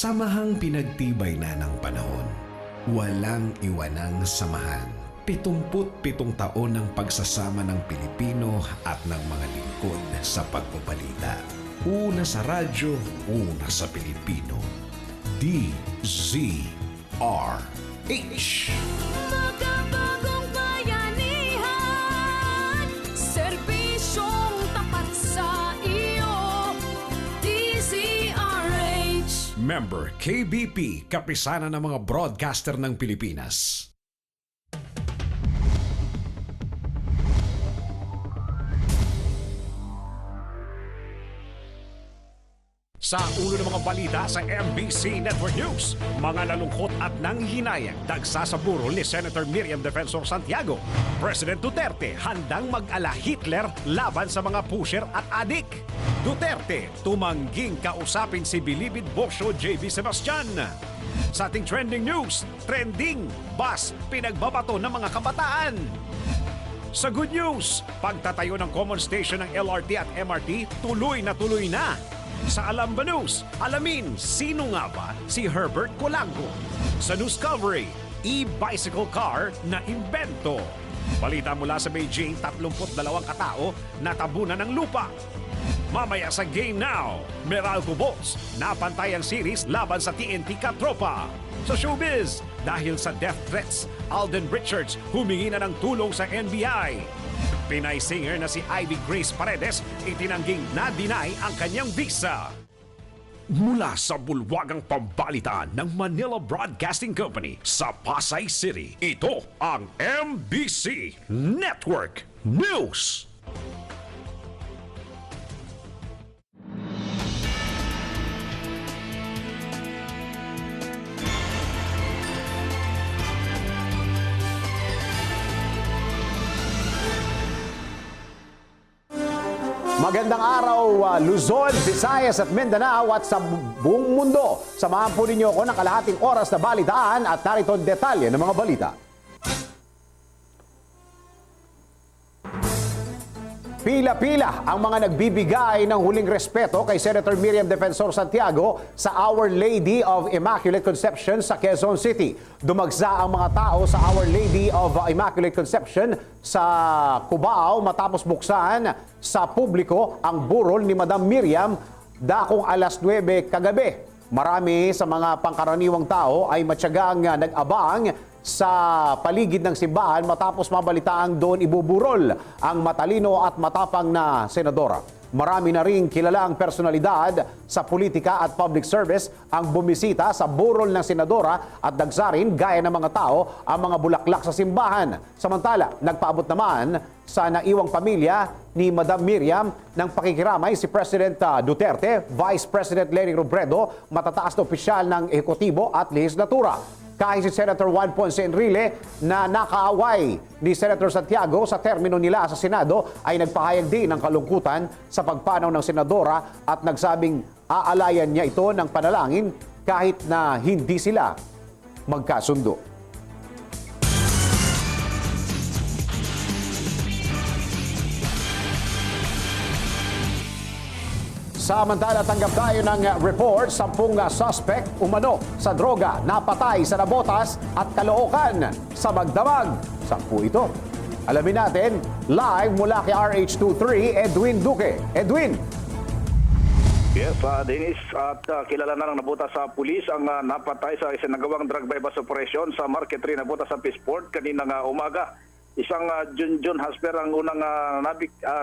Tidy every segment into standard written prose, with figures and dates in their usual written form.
Samahang pinagtibay na ng panahon. Walang iwanang samahan. 77 taon ng pagsasama ng Pilipino at ng mga lingkod sa pagbabalita. Una sa radyo, una sa Pilipino. DZRH. Magkabagong bayanihan, serbisyong tapat sa iyo, DZRH. Member KBP, kapisanan ng mga broadcaster ng Pilipinas. Sa ulo ng mga balita sa MBC Network News, mga nalungkot at nanghihinayang dagsa sa burol ni Senator Miriam Defensor Santiago. President Duterte handang mag-ala Hitler laban sa mga pusher at adik. Duterte tumangging kausapin si Bilibid Bosio JV Sebastian. Sa ating trending news, trending, bus, pinagbabato ng mga kabataan. Sa good news, pagtatayo ng common station ng LRT at MRT tuloy na tuloy na. Sa Alam Ba News, alamin sino nga ba si Herbert Colango. Sa News Covery, e-bicycle car na imbento. Balita mula sa Beijing, 32 katao natabunan ng lupa. Mamaya sa Game Now, Meralco Bulls, napantay ang series laban sa TNT Katropa. Sa showbiz, dahil sa death threats, Alden Richards humingi na ng tulong sa NBI. Pinay singer na si Ivy Grace Paredes itinangging na-deny ang kanyang visa. Mula sa bulwagang pambalitaan ng Manila Broadcasting Company sa Pasay City, ito ang MBC Network News. Magandang araw, Luzon, Visayas at Mindanao at sa buong mundo. Samahan po ninyo ako ng kalahating oras na balitaan at narito ang detalye ng mga balita. Pila-pila ang mga nagbibigay ng huling respeto kay Senator Miriam Defensor Santiago sa Our Lady of Immaculate Conception sa Quezon City. Dumagsa ang mga tao sa Our Lady of Immaculate Conception sa Cubao matapos buksan sa publiko ang burol ni Madam Miriam dakong alas 9 kagabi. Marami sa mga pangkaraniwang tao ay matyagang nag-abang sa paligid ng simbahan matapos mabalitaang doon ibuburol ang matalino at matapang na senadora. Marami na ring kilala ang personalidad sa politika at public service ang bumisita sa burol ng senadora at dagsarin gaya ng mga tao ang mga bulaklak sa simbahan. Samantala, nagpaabot naman sa naiwang pamilya ni Madam Miriam ng pakikiramay si President Duterte, Vice President Leni Robredo, matataas na opisyal ng ehekutibo at lehislatura. Kahit si Senator Juan Ponce Enrile na nakaaway ni Senator Santiago sa termino nila sa Senado ay nagpahayag din ng kalungkutan sa pagpanaw ng senadora at nagsabing aalayan niya ito ng panalangin kahit na hindi sila magkasundo. Samantala, tanggap tayo ng report, 10 suspect umano sa droga napatay sa Nabotas at Caloocan sa Magdamag. 10 ito. Alamin natin, live mula kay RH23, Edwin Duque. Edwin. Yes, Dennis, at kilala na ng nabutas sa pulis ang napatay sa isinagawang drug bypass operation sa Market 3 nabutas sa Peaceport kaninang umaga. Isang Junjun Hasper ang unang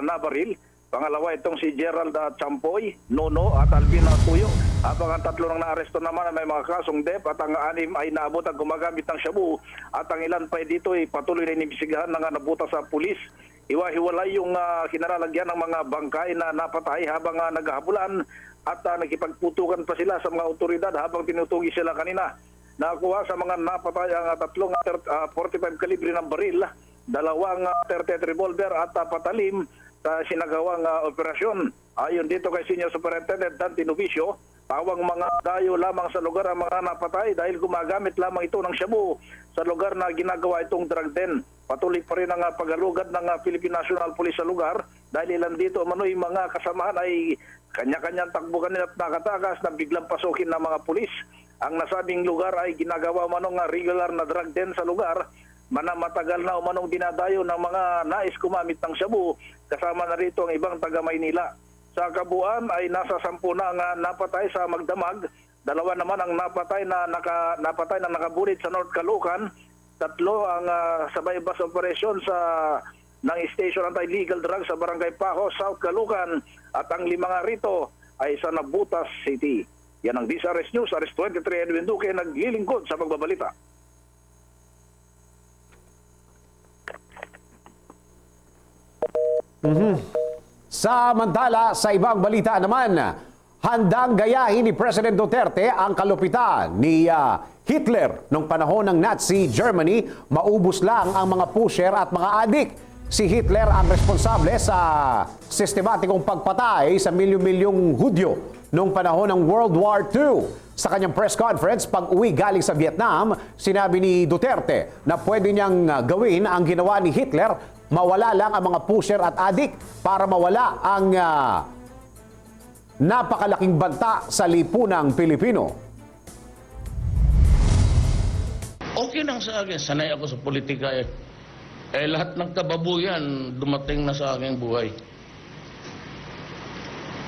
nabaril. Pangalawa itong si Gerald Champoy, Nono at Alvin Tuyo. Habang ang tatlo nang naaresto naman ay may mga kasong DEP at ang 6 ay naabot ang gumagamit ng shabu. At ang ilan pa dito ay patuloy na inibisigahan ng nabutas sa pulis. Hiwa-hiwalay yung kinalalagyan ng mga bangkay na napatay habang naghahabulan at nakipagputukan pa sila sa mga otoridad habang tinutugi sila kanina. Nakuha sa mga napatay ang tatlong 45 kalibre ng baril, dalawang 38 revolver at patalim sa sinagawang operasyon. Ayon dito kay Senior Superintendent Dante Novicio, tawang mga dayo lamang sa lugar ang mga napatay dahil gumagamit lamang ito ng shabu sa lugar na ginagawa itong drug den. Patuloy pa rin ang paghalugad ng Philippine National Police sa lugar Dahil ilan dito manoy mga kasamahan ay kanya-kanyang takbo kanila at nakatakas na biglang pasukin ng mga pulis. Ang nasabing lugar ay ginagawa manong regular na drug den sa lugar. Matagal na umanong dinadayo ng mga nais kumamit ng shabu, kasama na rito ang ibang taga Maynila. Sa kabuuan ay nasa 10 na ang napatay sa Magdamag, 2 naman ang napatay na nakabulit sa North Caloocan, 3 ang sabay bus operation ng Station Anti-Illegal Drugs sa Barangay Paco, South Caloocan, at ang 5 nga rito ay sa Nabutas City. Yan ang DZRH News, Aris 23 Edwin Duque, naglilingkod sa pagbabalita. Samantala, sa ibang balita naman, handang gayahin ni President Duterte ang kalupitan ni Hitler nung panahon ng Nazi Germany. Maubos lang ang mga pusher at mga adik. Si Hitler ang responsable sa sistematikong pagpatay sa milyon-milyong Hudyo nung panahon ng World War II. Sa kanyang press conference, pag-uwi galing sa Vietnam, sinabi ni Duterte na pwede niyang gawin ang ginawa ni Hitler, mawala lang ang mga pusher at adik para mawala ang napakalaking banta sa lipunang Pilipino. Okay lang sa akin, sanay ako sa politika eh. Lahat ng kababuyan dumating na sa aking buhay.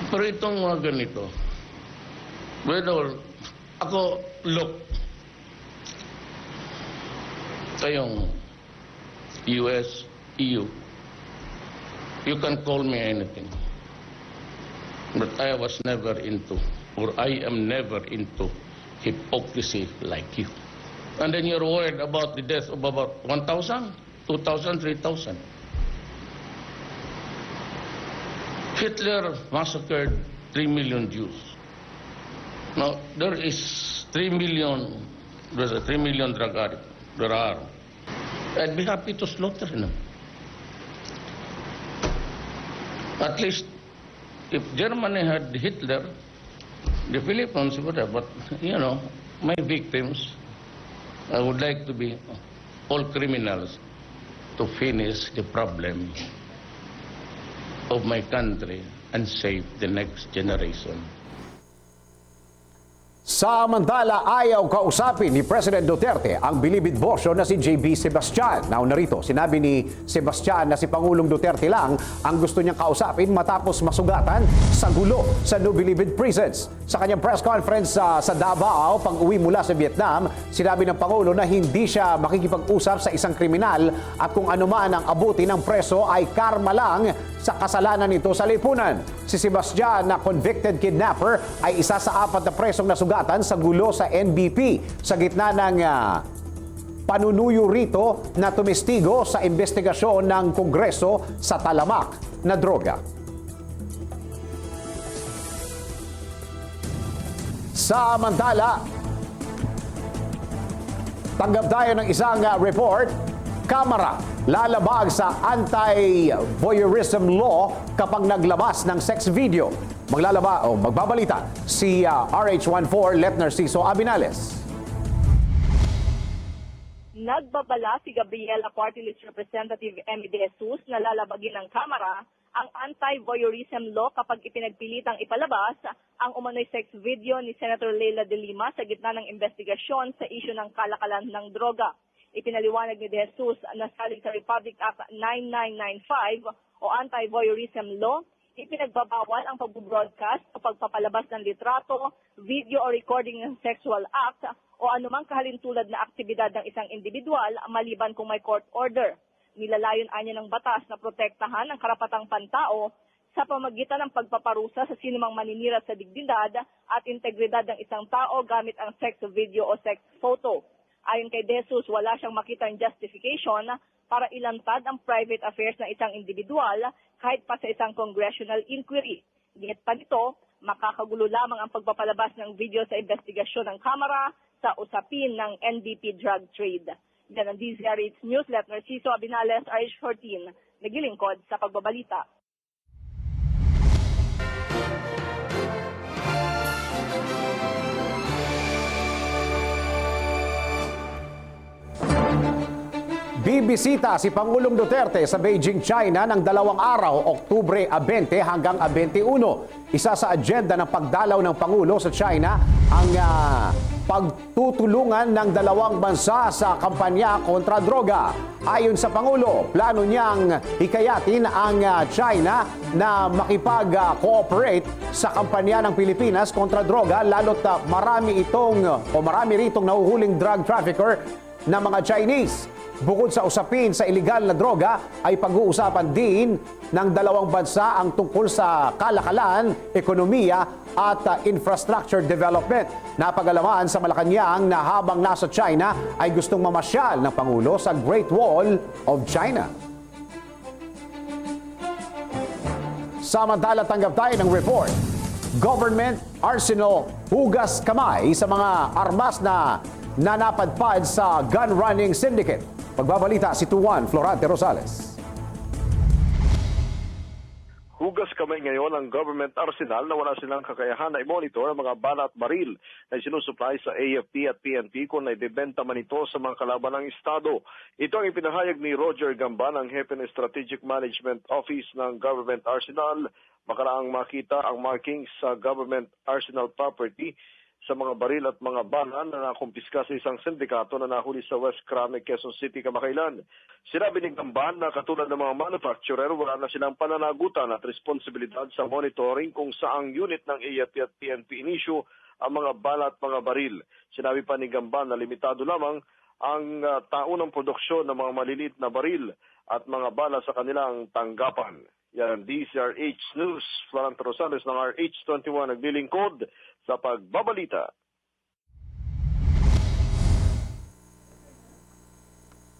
Pero itong mga ganito, well, ako, look, kayong US, EU, you can call me anything. But I was never into, or I am never into hypocrisy like you. And then you're worried about the death of about 1,000, 2,000, 3,000. Hitler massacred 3 million Jews. Now, there is 3 million, there's a 3 million drug addicts. There are. I'd be happy to slaughter them. At least, if Germany had Hitler, the Philippines would have, but, you know, my victims, I would like to be all criminals to finish the problem of my country and save the next generation. Samantala, ayaw kausapin ni President Duterte ang bilibid bosyo na si JB Sebastian. Nauna rito, sinabi ni Sebastian na si Pangulong Duterte lang ang gusto niyang kausapin matapos masugatan sa gulo sa Nobilibid prisons. Sa kanyang press conference sa Davao, pag-uwi mula sa Vietnam, sinabi ng Pangulo na hindi siya makikipag-usap sa isang kriminal at kung ano man ang abuti ng preso ay karma lang sa kasalanan nito sa lipunan. Si Sebastian na convicted kidnapper ay isa sa 4 na presong nasugatan sa gulo sa NBP sa gitna ng panunuyo rito na tumestigo sa investigasyon ng Kongreso sa talamak na droga. Samantala, tanggap tayo ng isang report. Kamara lalabag sa anti-voyeurism law kapag naglabas ng sex video. Magbabalita si RH14 Letner Ciso Abinales. Nagbabala si Gabriela Party List Representative Emmy De Jesus na lalabagin ng Kamara ang anti-voyeurism law kapag ipinagpilitang ipalabas ang umano'y sex video ni Senator Leila De Lima sa gitna ng investigasyon sa isyu ng kalakalan ng droga. Ipinaliwanag ni De Jesus na saling sa Republic Act 9995 o Anti-Voyeurism Law, ipinagbabawal ang pag-broadcast o pagpapalabas ng litrato, video o recording ng sexual act o anumang kahalintulad na aktibidad ng isang individual maliban kung may court order. Nilalayon anya ng batas na protektahan ang karapatang pantao sa pamagitan ng pagpaparusa sa sinumang maninira sa dignidad at integridad ng isang tao gamit ang sex video o sex photo. Ayon kay De Jesus, wala siyang makitang justification para ilantad ang private affairs ng isang individual kahit pa sa isang congressional inquiry. Git pa nito, makakagulo lamang ang pagpapalabas ng video sa investigasyon ng Kamara sa usapin ng NBP drug trade. Yan ang DZRH News, Letner Ciso Abinales, RH14, naglilingkod sa pagbabalita. Bibisita si Pangulong Duterte sa Beijing, China ng 2 araw, Oktubre 20 hanggang 21. Isa sa agenda ng pagdalaw ng Pangulo sa China ang pagtutulungan ng dalawang bansa sa kampanya kontra droga. Ayon sa Pangulo, plano niyang hikayatin ang China na makipag-cooperate sa kampanya ng Pilipinas kontra droga, lalo't marami ritong nahuhuling drug trafficker na mga Chinese. Bukod sa usapin sa iligal na droga, ay pag-uusapan din ng dalawang bansa ang tungkol sa kalakalan, ekonomiya at infrastructure development. Napag-alaman sa Malacanang na habang nasa China ay gustong mamasyal ng Pangulo sa Great Wall of China. Samantala, tanggap tayo ng report. Government arsenal hugas kamay sa mga armas na nanapadpad sa gun running syndicate. Pagbabalita si Tuan Florante Rosales. Hugas kamay ngayon ang government arsenal na wala silang kakayahan na i-monitor ang mga bala at baril na sinusupply sa AFP at PNP kung naibibenta man ito sa mga kalaban ng Estado. Ito ang ipinahayag ni Roger Gamban, ang Hepe ng Strategic Management Office ng Government Arsenal, makaraang makita ang markings sa government arsenal property sa mga baril at mga bala na nakumpiska sa isang sindikato na nahuli sa West Crame, Quezon City, kamakailan. Sinabi ni Gamban na katulad ng mga manufacturer, wala na silang pananagutan at responsibilidad sa monitoring kung saang unit ng AFP at PNP inisyu ang mga bala at mga baril. Sinabi pa ni Gamban na limitado lamang ang taunang produksyon ng mga maliliit na baril at mga bala sa kanilang tanggapan. Yan ang DCRH News. Florante Rosales ng RH21 naglilingkod sa pagbabalita.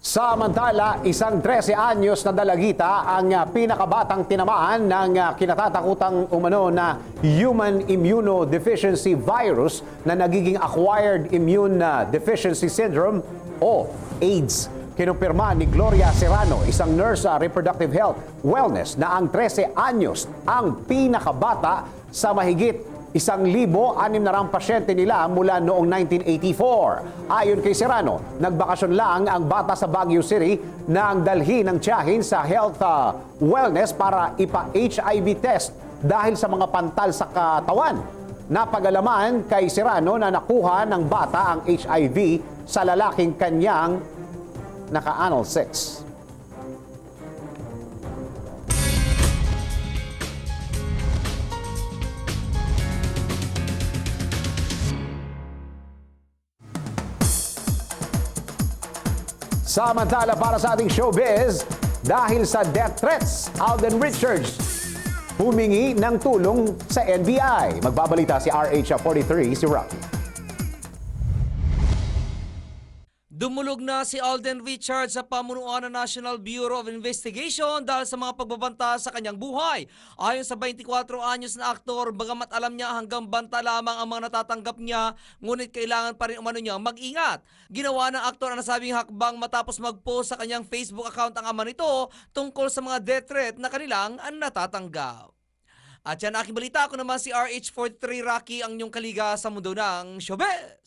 Samantala, isang 13 anyos na dalagita ang pinakabatang tinamaan ng kinatatakutang umano na human immunodeficiency virus na nagiging acquired immune deficiency syndrome o AIDS. Kinumpirma ni Gloria Serrano, isang nurse sa reproductive health wellness, na ang 13 anyos ang pinakabata sa mahigit 1,600 pasyente nila mula noong 1984. Ayon kay Serrano, nagbakasyon lang ang bata sa Baguio City nang dalhin ng tiyahin sa health wellness para ipa-HIV test dahil sa mga pantal sa katawan. Napag-alaman kay Serrano na nakuha ng bata ang HIV sa lalaking kanyang naka-anal sex. Samantala, para sa ating showbiz, dahil sa death threats, Alden Richards humingi ng tulong sa NBI. Magbabalita si RH43, si Rocky. Dumulog na si Alden Richards sa pamunuan ng National Bureau of Investigation dahil sa mga pagbabanta sa kanyang buhay. Ayon sa 24 anyos na aktor, bagamat alam niya hanggang banta lamang ang mga natatanggap niya, ngunit kailangan pa rin umano niyang mag-ingat. Ginawa ng aktor ang nasabing hakbang matapos mag-post sa kanyang Facebook account ang ama nito tungkol sa mga death threat na kanilang natatanggap. At yan aking balita, ako naman si RH43 Rocky, ang inyong kaliga sa mundo ng showbiz.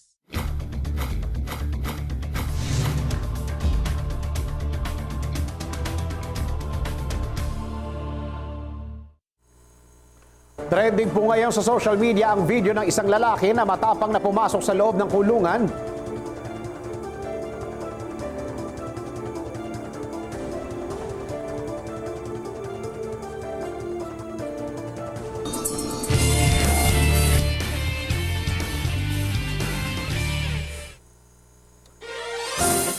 Trending po ngayon sa social media ang video ng isang lalaki na matapang na pumasok sa loob ng kulungan.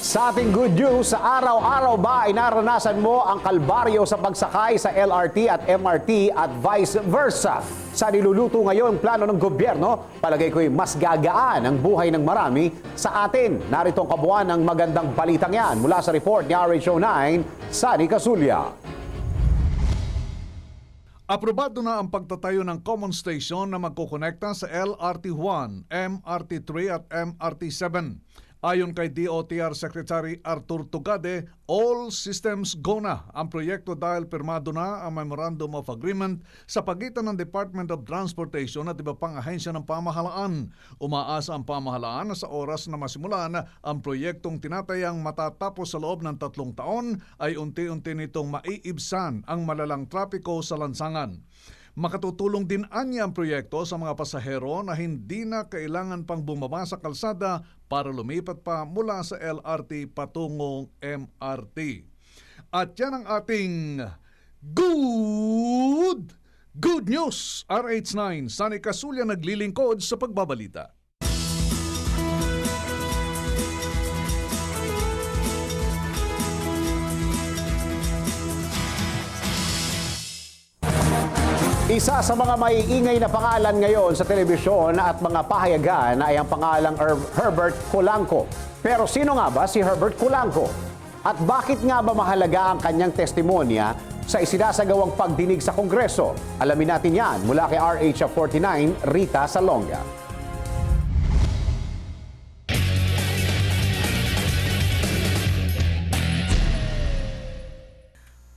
Sa ating good news, sa araw-araw ba ay naranasan mo ang kalbaryo sa pagsakay sa LRT at MRT at vice versa? Sa niluluto ngayon plano ng gobyerno, palagay ko'y mas gagaan ang buhay ng marami sa atin. Narito ang kabuuan ng magandang balitang yan mula sa report ni RH09, Sani Casulia. Aprobado na ang pagtatayo ng common station na magkukonekta sa LRT1, MRT3 at MRT7. Ayon kay DOTR Secretary Artur Tugade, all systems go na ang proyekto dahil pirmado na ang Memorandum of Agreement sa pagitan ng Department of Transportation at iba pang ahensya ng pamahalaan. Umaasa ang pamahalaan na sa oras na masimulan ang proyektong tinatayang matatapos sa loob ng 3 taon ay unti-unti nitong maiibsan ang malalang trapiko sa lansangan. Makatutulong din anya ang proyekto sa mga pasahero na hindi na kailangan pang bumaba sa kalsada para lumipat pa mula sa LRT patungong MRT. At yan ang ating good news. RH9, Sunny Casulia naglilingkod sa pagbabalita. Isa sa mga maiingay na pangalan ngayon sa telebisyon at mga pahayagan ay ang pangalang Herbert Colanco. Pero sino nga ba si Herbert Colanco? At bakit nga ba mahalaga ang kanyang testimonya sa isinasagawang pagdinig sa Kongreso? Alamin natin yan mula kay RH 49, Rita Salonga.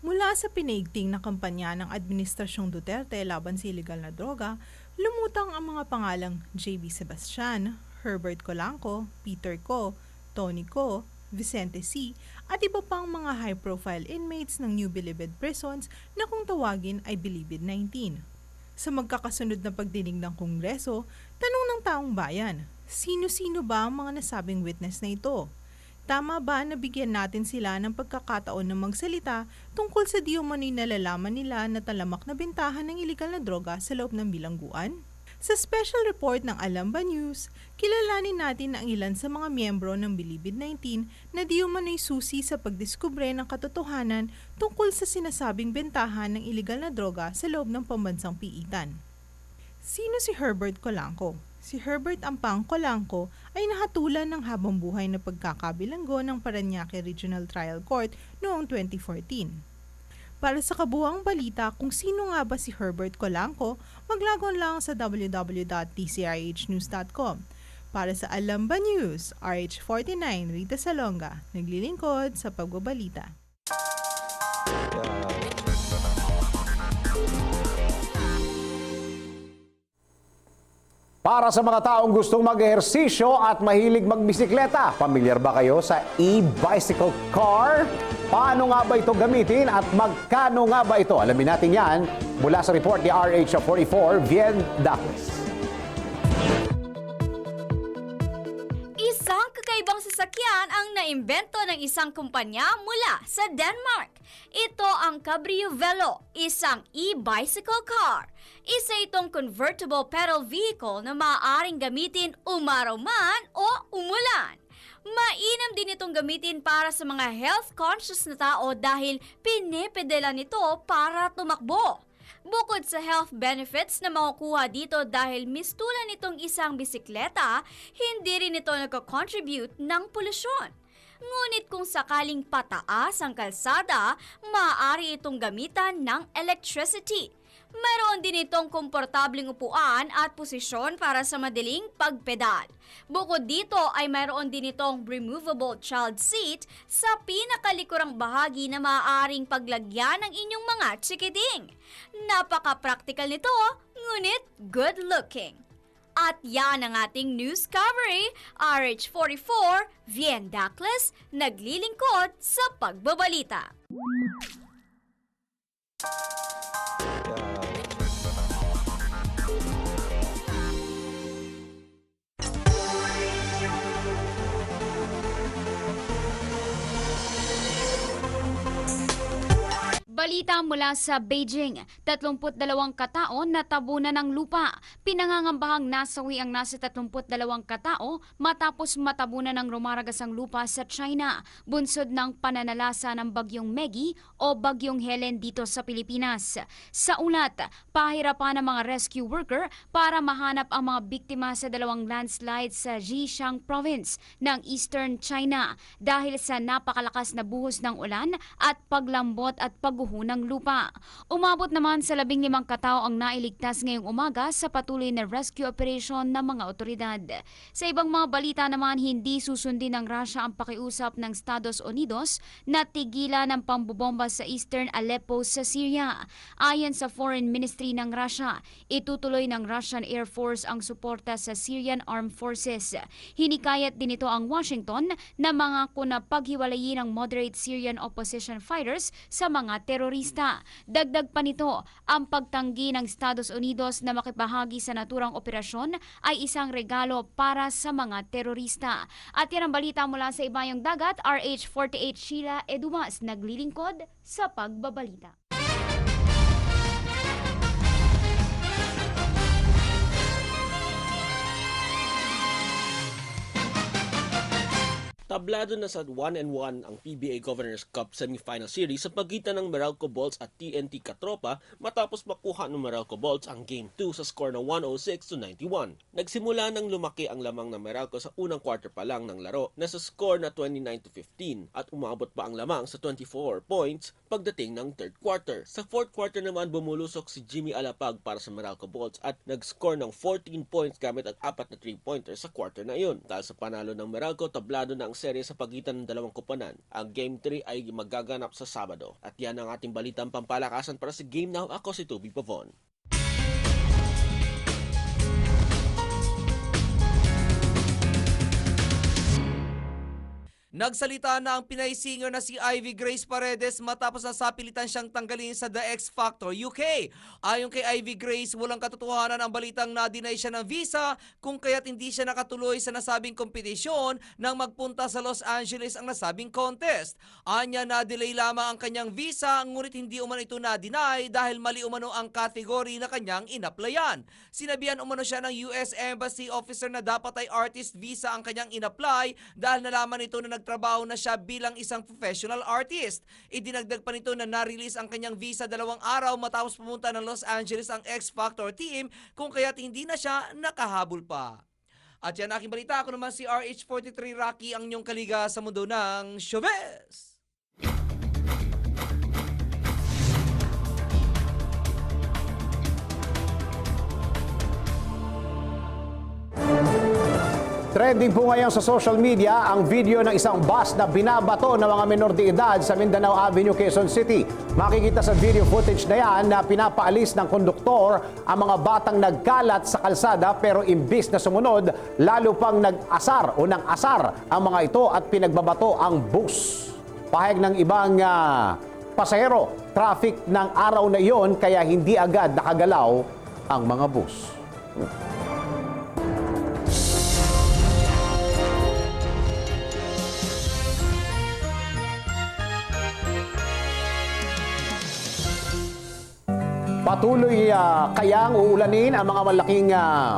Mula sa pinaigting na kampanya ng Administrasyong Duterte laban sa iligal na droga, lumutang ang mga pangalang J.B. Sebastian, Herbert Colanco, Peter Co, Tony Co, Vicente C, at iba pang mga high-profile inmates ng New Bilibid prisons na kung tawagin ay Bilibid 19. Sa magkakasunod na pagdinig ng Kongreso, tanong ng taong bayan, sino-sino ba ang mga nasabing witness na ito? Tama ba na bigyan natin sila ng pagkakataon na magsalita tungkol sa di umano'y nalalaman nila na talamak na bentahan ng iligal na droga sa loob ng bilangguan? Sa special report ng Alam Ba News, kilalanin natin ang ilan sa mga miyembro ng Bilibid 19 na di umano'y susi sa pagdiskubre ng katotohanan tungkol sa sinasabing bentahan ng iligal na droga sa loob ng pambansang piitan. Sino si Herbert Colanco? Si Herbert Ampang Colanco ay nahatulan ng habang buhay na pagkakabilanggo ng Parañaque Regional Trial Court noong 2014. Para sa kabuuang balita kung sino nga ba si Herbert Colanco, maglagon lang sa www.tcrhnews.com. Para sa Alam Ba News, RH49 Rita Salonga, naglilingkod sa pagbabalita. Para sa mga taong gustong mag-ehersisyo at mahilig magbisikleta, pamilyar ba kayo sa e-bicycle car? Paano nga ba ito gamitin at magkano nga ba ito? Alamin natin yan mula sa report ni RH 44, Vien Dacles. Isang kakaibang sasakyan ang naimbento ng isang kumpanya mula sa Denmark. Ito ang Cabrio Velo, isang e-bicycle car. Isa itong convertible pedal vehicle na maaaring gamitin umaraw man o umulan. Mainam din itong gamitin para sa mga health-conscious na tao dahil pinipedala nito para tumakbo. Bukod sa health benefits na makukuha dito dahil mistulan itong isang bisikleta, hindi rin ito nagko-contribute ng polusyon. Ngunit kung sakaling pataas ang kalsada, maaari itong gamitan ng electricity. Mayroon din itong komportabling upuan at posisyon para sa madaling pagpedal. Bukod dito ay mayroon din itong removable child seat sa pinakalikurang bahagi na maaaring paglagyan ng inyong mga chikiting. Napaka-practical nito, ngunit good looking. At yan ang ating news coverage. RH44, Vien Dacles, naglilingkod sa pagbabalita. Balita mula sa Beijing, 32 katao natabunan ng lupa. Pinangangambahang nasawi ang nasa 32 katao matapos matabunan ng rumaragasang lupa sa China, bunsod ng pananalasa ng bagyong Meggy o bagyong Helen dito sa Pilipinas. Sa ulat, pahirapan ng mga rescue worker para mahanap ang mga biktima sa dalawang landslide sa Zhejiang province ng Eastern China dahil sa napakalakas na buhos ng ulan at paglambot at pagguho dahunang lupa. Umabot naman sa 15 katao ang nailigtas ngayong umaga sa patuloy na rescue operation ng mga otoridad. Sa ibang mga balita naman, hindi susundin ng Russia ang pakiusap ng Estados Unidos na tigilan ng pambobomba sa Eastern Aleppo sa Syria. Ayon sa Foreign Ministry ng Russia, itutuloy ng Russian Air Force ang suporta sa Syrian Armed Forces. Hinikayat din ito ang Washington na mangako na paghiwalayin ang moderate Syrian opposition fighters sa mga terorista. Dagdag pa nito, ang pagtanggi ng Estados Unidos na makibahagi sa naturang operasyon ay isang regalo para sa mga terorista. At yan ang balita mula sa Ibayong Dagat. RH48 Sheila Edumas naglilingkod sa pagbabalita. Tablado na sa 1-1 ang PBA Governors Cup Semifinal Series sa pagitan ng Meralco Bolts at TNT Katropa matapos makuha ng Meralco Bolts ang Game 2 sa score na 106-91. Nagsimula nang lumaki ang lamang ng Meralco sa unang quarter pa lang ng laro na sa score na 29-15 at umabot pa ang lamang sa 24 points pagdating ng third quarter. Sa fourth quarter naman bumulusok si Jimmy Alapag para sa Meralco Bolts at nag-score ng 14 points gamit ang 4 na 3-pointers sa quarter na iyon. Dahil sa panalo ng Meralco, tablado na ang serye sa pagitan ng dalawang koponan. Ang Game 3 ay magaganap sa Sabado. At yan ang ating balitang pampalakasan para sa Game Now. Ako si Toby Pavon. Nagsalita na ang Pinay singer na si Ivy Grace Paredes matapos na sapilitan siyang tanggalin sa The X Factor UK. Ayon kay Ivy Grace, walang katotohanan ang balitang na-deny siya ng visa kung kaya't hindi siya nakatuloy sa nasabing kompetisyon nang magpunta sa Los Angeles ang nasabing contest. Anya na-delay lamang ang kanyang visa ngunit hindi umano ito na-deny dahil mali umano ang kategory na kanyang inaplayan. Sinabihan umano siya ng US Embassy officer na dapat ay artist visa ang kanyang inapply dahil nalaman ito na nagtrabaho na siya bilang isang professional artist. Idinagdag pa nito na na-release ang kanyang visa 2 araw matapos pumunta ng Los Angeles ang X Factor team kung kaya't hindi na siya nakahabol pa. At yan aking balita. Ako naman si RH43 Rocky, ang inyong kaliga sa mundo ng showbiz. Trending po ngayon sa social media ang video ng isang bus na binabato ng mga menor de edad sa Mindanao Avenue, Quezon City. Makikita sa video footage na yan na pinapaalis ng konduktor ang mga batang nagkalat sa kalsada pero imbis na sumunod, lalo pang nag-asar o nang-asar ang mga ito at pinagbabato ang bus. Pahayag ng ibang pasahero, traffic ng araw na iyon kaya hindi agad nakagalaw ang mga bus. Patuloy kayang uulanin ang mga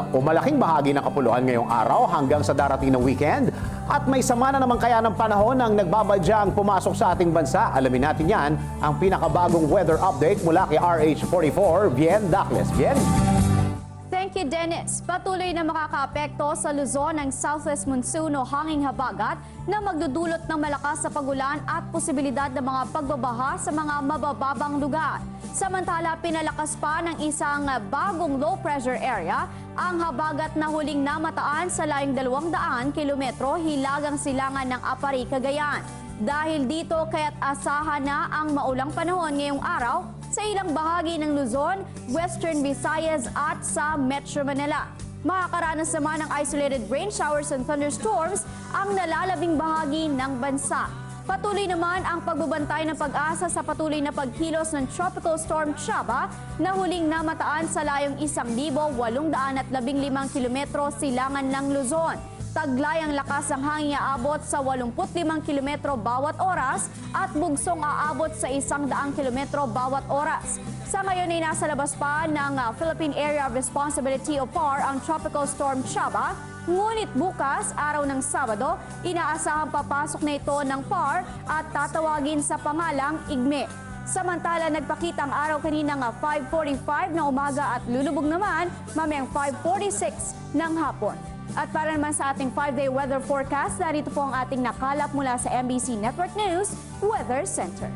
malaking bahagi ng kapuluan ngayong araw hanggang sa darating ng weekend. At may sama na naman kaya ng panahon ang nagbabadyang pumasok sa ating bansa. Alamin natin yan ang pinakabagong weather update mula kay RH44, Bien Dacles. Bien? Thank you, Dennis. Patuloy na makakaapekto sa Luzon ang southwest monsoon o hanging habagat na magdudulot ng malakas sa pagulan at posibilidad ng mga pagbabaha sa mga mabababang lugar. Samantala, pinalakas pa ng isang bagong low pressure area ang habagat na huling namataan sa layong 200 kilometro hilagang silangan ng Apari, Cagayan. Dahil dito, kaya't asahan na ang maulang panahon ngayong araw sa ilang bahagi ng Luzon, Western Visayas at sa Metro Manila. Makakaranas naman ng isolated rain showers and thunderstorms ang nalalabing bahagi ng bansa. Patuloy naman ang pagbabantay ng pag-asa sa patuloy na pagkilos ng Tropical Storm Chaba na huling namataan sa layong 1,815 kilometro silangan ng Luzon. Taglay ang lakas ng hangin aabot sa 85 kilometro bawat oras at bugsong aabot sa 100 kilometro bawat oras. Sa ngayon ay nasa labas pa ng Philippine Area of Responsibility o PAR ang Tropical Storm Chaba. Ngunit bukas, araw ng Sabado, inaasahang papasok na ito ng PAR at tatawagin sa pangalang Igme. Samantala, nagpakita ang araw kaninang 5:45 ng umaga at lulubog naman mamayang 5:46 ng hapon. At para naman sa ating 5-day weather forecast, narito po ang ating nakalap mula sa MBC Network News Weather Center.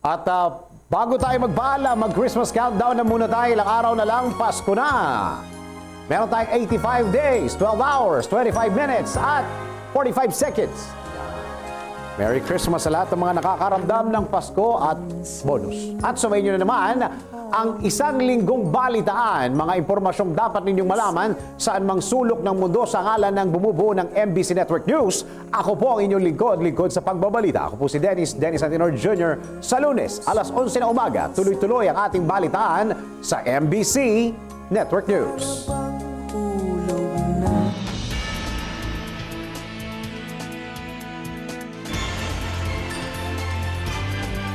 At bago tayo magbahala, mag-Christmas countdown na muna tayo. Ilang araw na lang, Pasko na. Meron tayong 85 days, 12 hours, 25 minutes at 45 seconds. Merry Christmas sa lahat ng mga nakakaramdam ng Pasko at bonus. At sumayin nyo na naman ang isang linggong balitaan, mga impormasyong dapat ninyong malaman saan mang sulok ng mundo sa ngalan ng bumubuo ng MBC Network News. Ako po ang inyong lingkod sa pagbabalita. Ako po si Dennis Antinor Jr. Sa Lunes, alas 11 na umaga, tuloy-tuloy ang ating balitaan sa MBC Network News.